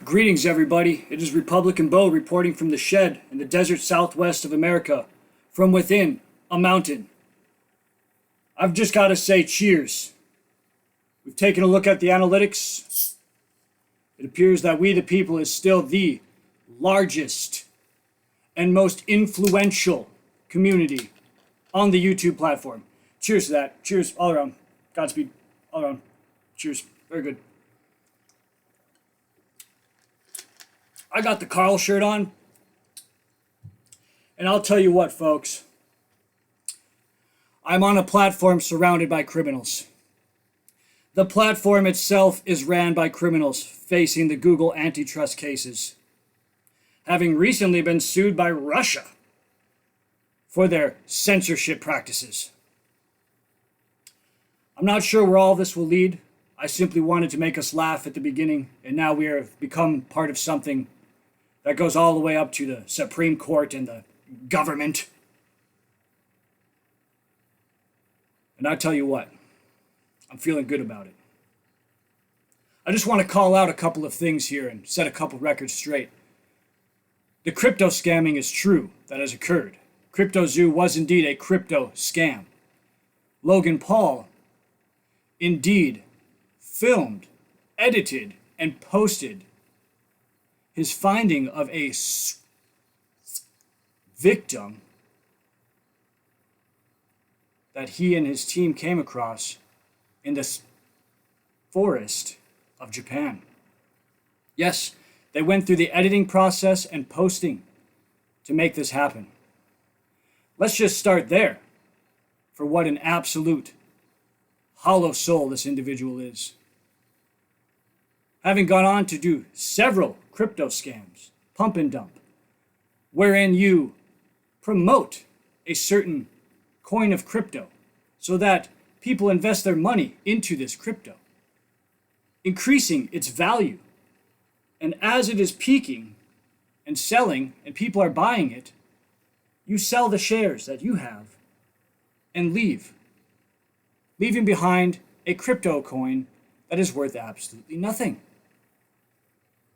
Greetings, everybody. It is Republican Bo reporting from the shed in the desert southwest of America, from within a mountain. I've just got to say cheers. We've taken a look at the analytics. It appears that We the People is still the largest and most influential community on the YouTube platform. Cheers to that. Cheers all around. Godspeed all around. Cheers. Very good. I got the Carl shirt on. And I'll tell you what, folks. I'm on a platform surrounded by criminals. The platform itself is ran by criminals facing the Google antitrust cases, having recently been sued by Russia for their censorship practices. I'm not sure where all this will lead. I simply wanted to make us laugh at the beginning, and now we have become part of something that goes all the way up to the Supreme Court and the government. And I tell you what, I'm feeling good about it. I just want to call out a couple of things here and set a couple records straight. The crypto scamming is true. That has occurred. CryptoZoo was indeed a crypto scam. Logan Paul indeed filmed, edited, and posted his finding of a victim that he and his team came across in the forest of Japan. Yes, they went through the editing process and posting to make this happen. Let's just start there for what an absolute hollow soul this individual is. Having gone on to do several crypto scams, pump and dump, wherein you promote a certain coin of crypto so that people invest their money into this crypto, increasing its value. And as it is peaking and selling and people are buying it, you sell the shares that you have and leave, leaving behind a crypto coin that is worth absolutely nothing.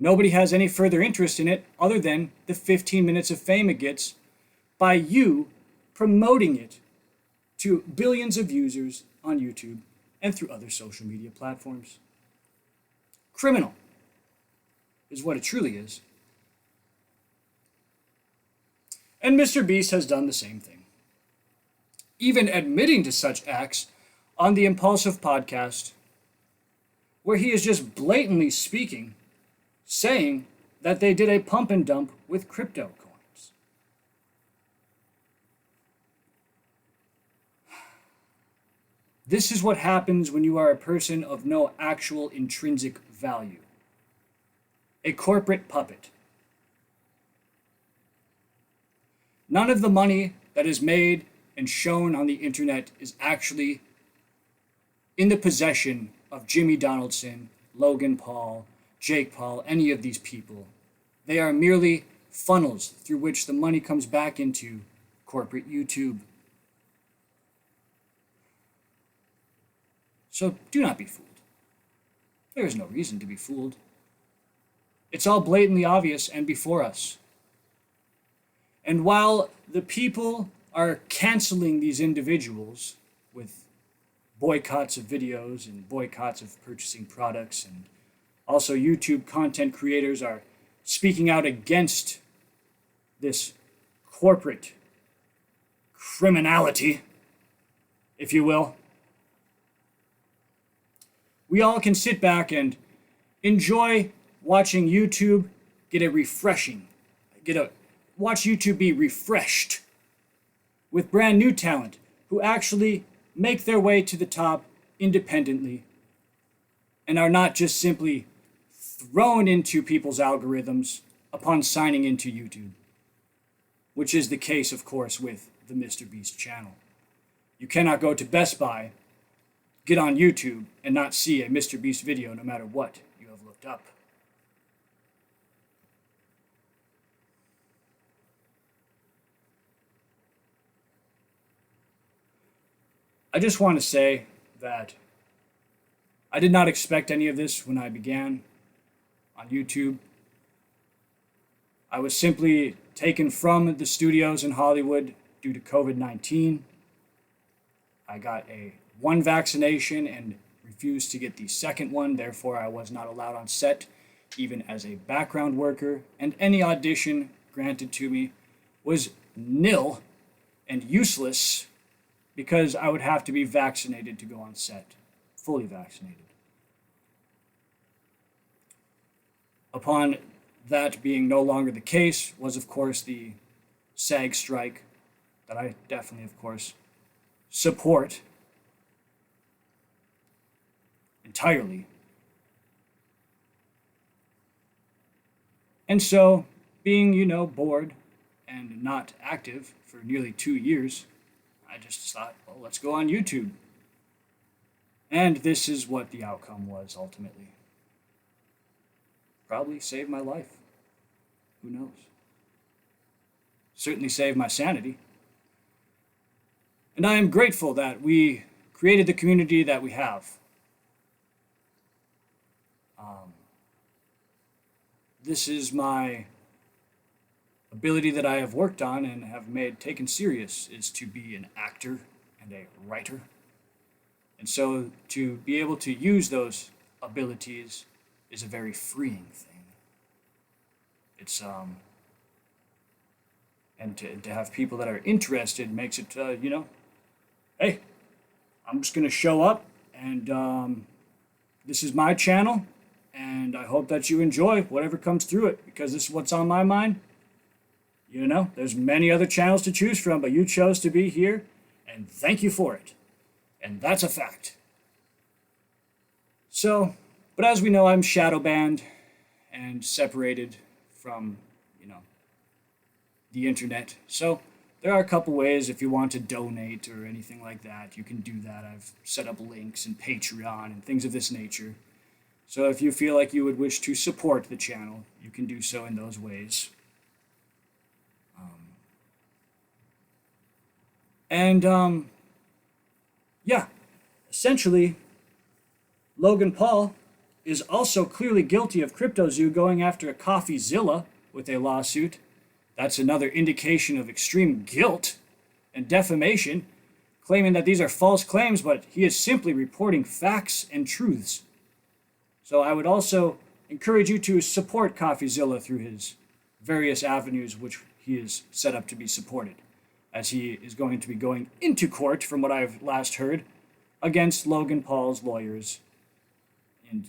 Nobody has any further interest in it other than the 15 minutes of fame it gets by you promoting it to billions of users on YouTube and through other social media platforms. Criminal is what it truly is. And Mr. Beast has done the same thing, even admitting to such acts on the Impulsive podcast, where he is just blatantly speaking, saying that they did a pump and dump with crypto coins. This is what happens when you are a person of no actual intrinsic value. A corporate puppet. None of the money that is made and shown on the internet is actually in the possession of Jimmy Donaldson, Logan Paul, Jake Paul, any of these people. They are merely funnels through which the money comes back into corporate YouTube. So do not be fooled. There is no reason to be fooled. It's all blatantly obvious and before us. And while the people are canceling these individuals with boycotts of videos and boycotts of purchasing products, and also YouTube content creators are speaking out against this corporate criminality, if you will, we all can sit back and enjoy watching YouTube watch YouTube be refreshed with brand new talent who actually make their way to the top independently and are not just simply thrown into people's algorithms upon signing into YouTube, which is the case, of course, with the Mr. Beast channel. You cannot go to Best Buy, get on YouTube, and not see a Mr. Beast video no matter what you have looked up. I just want to say that I did not expect any of this when I began on YouTube. I was simply taken from the studios in Hollywood due to COVID-19. I got one vaccination and refused to get the second one. Therefore, I was not allowed on set, even as a background worker, and any audition granted to me was nil and useless because I would have to be vaccinated to go on set, fully vaccinated. Upon that being no longer the case was, of course, the SAG strike that I definitely, of course, support entirely. And so, being, bored and not active for nearly 2 years, I just thought, well, let's go on YouTube. And this is what the outcome was ultimately. Probably saved my life. Who knows? Certainly saved my sanity. And I am grateful that we created the community that we have. This is my ability that I have worked on and have taken serious, is to be an actor and a writer. And so to be able to use those abilities is a very freeing thing. It's and to have people that are interested makes it hey, I'm just gonna show up and this is my channel and I hope that you enjoy whatever comes through it, because this is what's on my mind. There's many other channels to choose from, but you chose to be here, and thank you for it. And that's a fact. So, but as we know, I'm shadow banned and separated from, the internet. So there are a couple ways if you want to donate or anything like that, you can do that. I've set up links and Patreon and things of this nature. So if you feel like you would wish to support the channel, you can do so in those ways. Essentially, Logan Paul is also clearly guilty of CryptoZoo going after a CoffeeZilla with a lawsuit. That's another indication of extreme guilt and defamation, claiming that these are false claims, but he is simply reporting facts and truths. So I would also encourage you to support CoffeeZilla through his various avenues which he is set up to be supported, as he is going to be going into court, from what I've last heard, against Logan Paul's lawyers. And,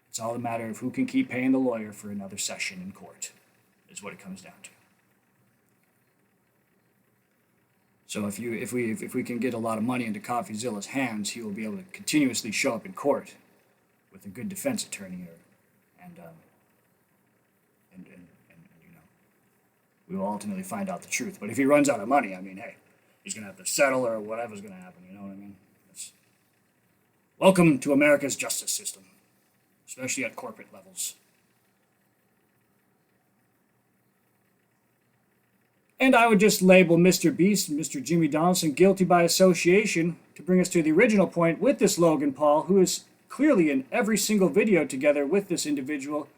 it's all a matter of who can keep paying the lawyer for another session in court, is what it comes down to. So if we can get a lot of money into CoffeeZilla's hands, he will be able to continuously show up in court with a good defense attorney, and we will ultimately find out the truth. But if he runs out of money, hey, he's gonna have to settle or whatever's gonna happen. You know what I mean? Welcome to America's justice system, especially at corporate levels. And I would just label Mr. Beast and Mr. Jimmy Donaldson guilty by association to bring us to the original point with this Logan Paul, who is clearly in every single video together with this individual,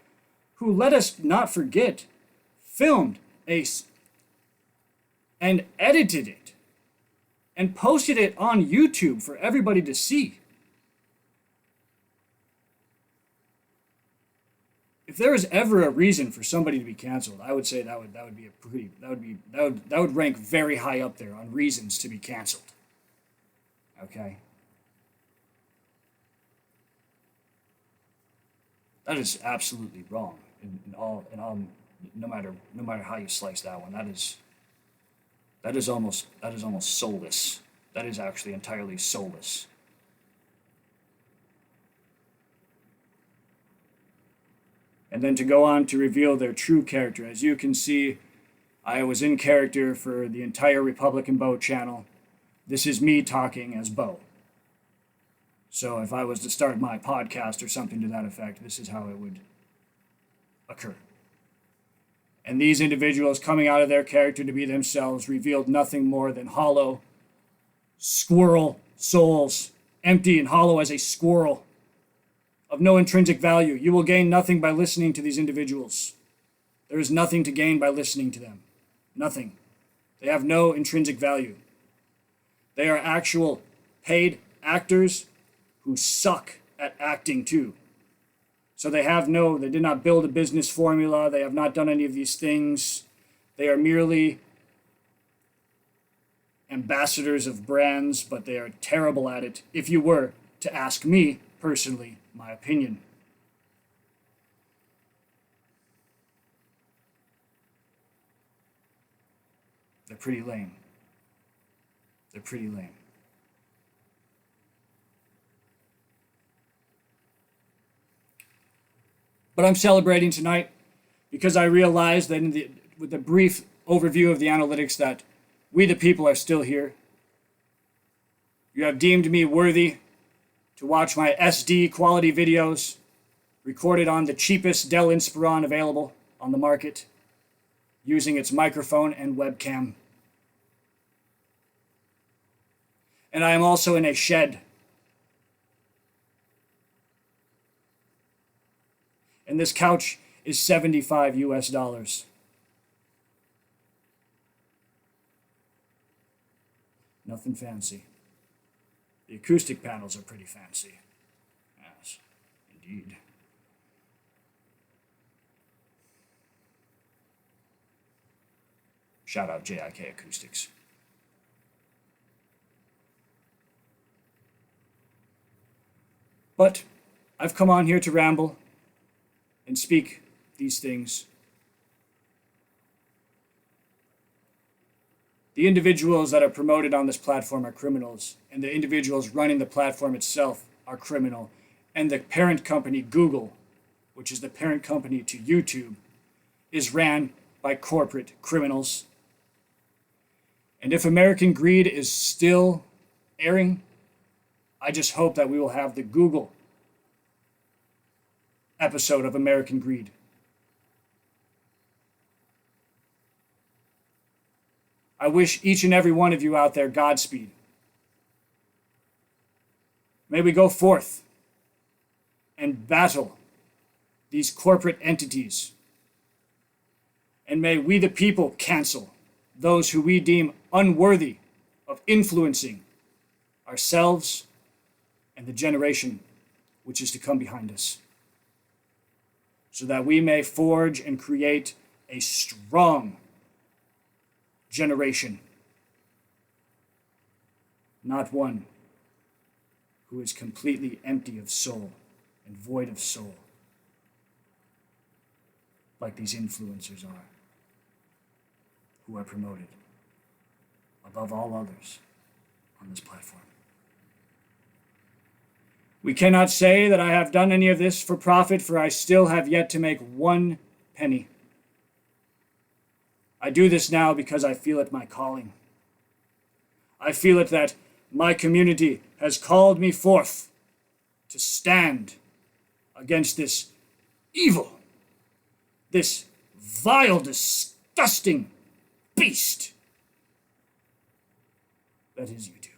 who, let us not forget, filmed Ace and edited it and posted it on YouTube for everybody to see. If there was ever a reason for somebody to be canceled, I would say that would rank very high up there on reasons to be canceled. Okay? That is absolutely wrong in all no matter how you slice that one. That is almost soulless. That is actually entirely soulless. And then to go on to reveal their true character. As you can see, I was in character for the entire Republican Bo channel. This is me talking as Bo. So if I was to start my podcast or something to that effect, this is how it would occur. And these individuals coming out of their character to be themselves revealed nothing more than hollow squirrel souls, empty and hollow as a squirrel. of no intrinsic value. You will gain nothing by listening to these individuals. There is nothing to gain by listening to them. Nothing. They have no intrinsic value. They are actual paid actors who suck at acting too. So they did not build a business formula. They have not done any of these things. They are merely ambassadors of brands, but they are terrible at it, if you were to ask me personally my opinion. They're pretty lame. They're pretty lame. But I'm celebrating tonight because I realized that with the brief overview of the analytics that we the people are still here. You have deemed me worthy to watch my SD quality videos recorded on the cheapest Dell Inspiron available on the market using its microphone and webcam. And I am also in a shed. And this couch is 75 US dollars. Nothing fancy. The acoustic panels are pretty fancy. Yes, indeed. Shout out JIK Acoustics. But I've come on here to ramble and speak these things. The individuals that are promoted on this platform are criminals, and the individuals running the platform itself are criminal. And the parent company, Google, which is the parent company to YouTube, is ran by corporate criminals. And if American Greed is still airing, I just hope that we will have the Google episode of American Greed. I wish each and every one of you out there Godspeed. May we go forth and battle these corporate entities. And may we the people cancel those who we deem unworthy of influencing ourselves and the generation which is to come behind us, so that we may forge and create a strong generation, not one who is completely empty of soul and void of soul, like these influencers are, who are promoted above all others on this platform. We cannot say that I have done any of this for profit, for I still have yet to make 1 penny. I do this now because I feel it my calling. I feel it that my community has called me forth to stand against this evil, this vile, disgusting beast that is YouTube.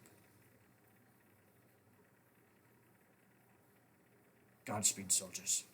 Godspeed, soldiers.